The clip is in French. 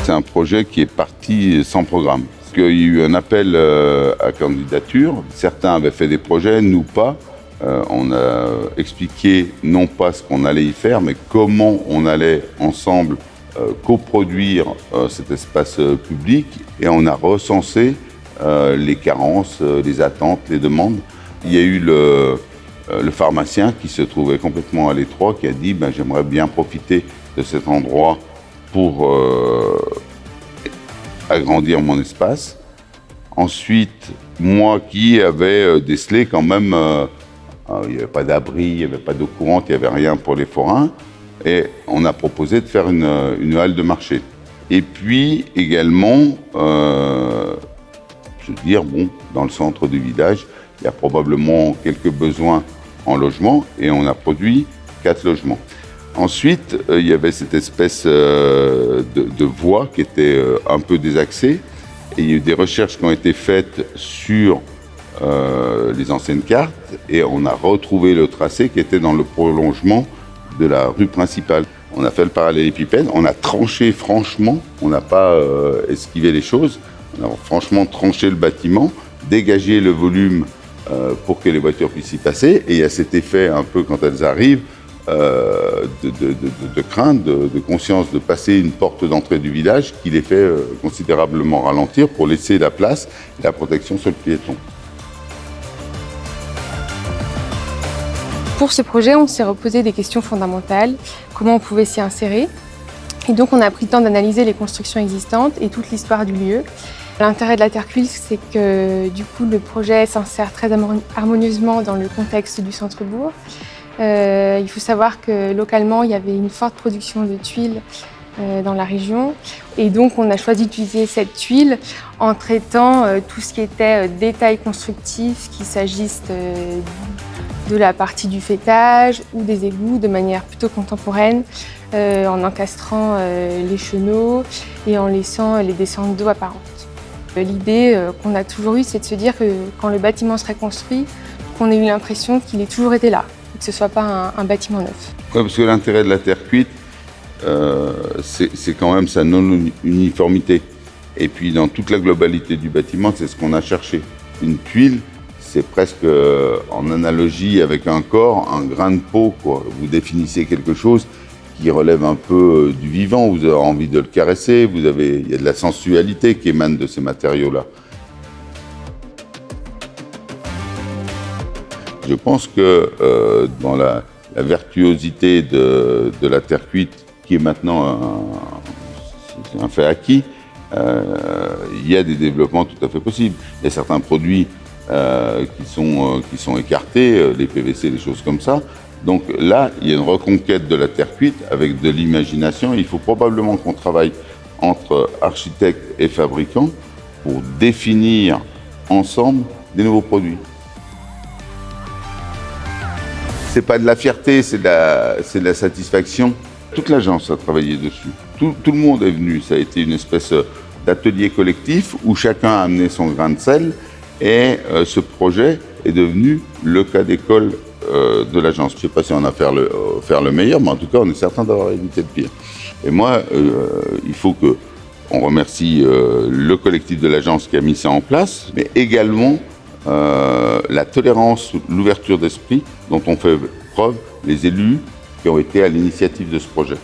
C'est un projet qui est parti sans programme. Parce qu'il y a eu un appel à candidature. Certains avaient fait des projets, nous pas. On a expliqué non pas ce qu'on allait y faire, mais comment on allait ensemble coproduire cet espace public. Et on a recensé les carences, les attentes, les demandes. Il y a eu le pharmacien qui se trouvait complètement à l'étroit, qui a dit j'aimerais bien profiter de cet endroit pour agrandir mon espace. Ensuite, moi qui avais décelé quand même, il n'y avait pas d'abri, il n'y avait pas d'eau courante, il n'y avait rien pour les forains. Et on a proposé de faire une halle de marché. Et puis également, se dire, dans le centre du village, il y a probablement quelques besoins en logement et on a produit 4 logements. Ensuite, il y avait cette espèce de voie qui était un peu désaxée et il y a eu des recherches qui ont été faites sur les anciennes cartes et on a retrouvé le tracé qui était dans le prolongement de la rue principale. On a fait le parallélépipède, on a tranché franchement, on n'a pas esquivé les choses, on a franchement tranché le bâtiment, dégagé le volume pour que les voitures puissent y passer. Et il y a cet effet un peu quand elles arrivent de crainte, de conscience de passer une porte d'entrée du village qui les fait considérablement ralentir pour laisser la place et la protection sur le piéton. Pour ce projet, on s'est reposé des questions fondamentales, comment on pouvait s'y insérer. Et donc on a pris le temps d'analyser les constructions existantes et toute l'histoire du lieu. L'intérêt de la terre cuite, c'est que du coup le projet s'insère très harmonieusement dans le contexte du centre-bourg. Il faut savoir que localement, il y avait une forte production de tuiles dans la région. Et donc on a choisi d'utiliser cette tuile en traitant tout ce qui était détail constructif, qu'il s'agisse de la partie du faîtage ou des égouts de manière plutôt contemporaine, en encastrant les chenaux et en laissant les descentes d'eau apparentes. L'idée qu'on a toujours eue, c'est de se dire que quand le bâtiment serait construit, qu'on ait eu l'impression qu'il ait toujours été là, que ce ne soit pas un bâtiment neuf. Ouais, parce que l'intérêt de la terre cuite, c'est quand même sa non-uniformité. Et puis dans toute la globalité du bâtiment, c'est ce qu'on a cherché. Une tuile, c'est presque en analogie avec un corps, un grain de peau, quoi. Vous définissez quelque chose qui relève un peu du vivant, vous avez envie de le caresser, il y a de la sensualité qui émane de ces matériaux-là. Je pense que dans la virtuosité de la terre cuite, qui est maintenant un fait acquis, il y a des développements tout à fait possibles. Il y a certains produits qui sont écartés, les PVC, les choses comme ça. Donc là, il y a une reconquête de la terre cuite avec de l'imagination. Il faut probablement qu'on travaille entre architectes et fabricants pour définir ensemble des nouveaux produits. C'est pas de la fierté, c'est de la satisfaction. Toute l'agence a travaillé dessus. Tout le monde est venu. Ça a été une espèce d'atelier collectif où chacun a amené son grain de sel. Et ce projet est devenu le cas d'école de l'agence. Je ne sais pas si on a faire le meilleur, mais en tout cas, on est certain d'avoir évité le pire. Et moi, il faut qu'on remercie le collectif de l'agence qui a mis ça en place, mais également la tolérance, l'ouverture d'esprit dont ont fait preuve les élus qui ont été à l'initiative de ce projet.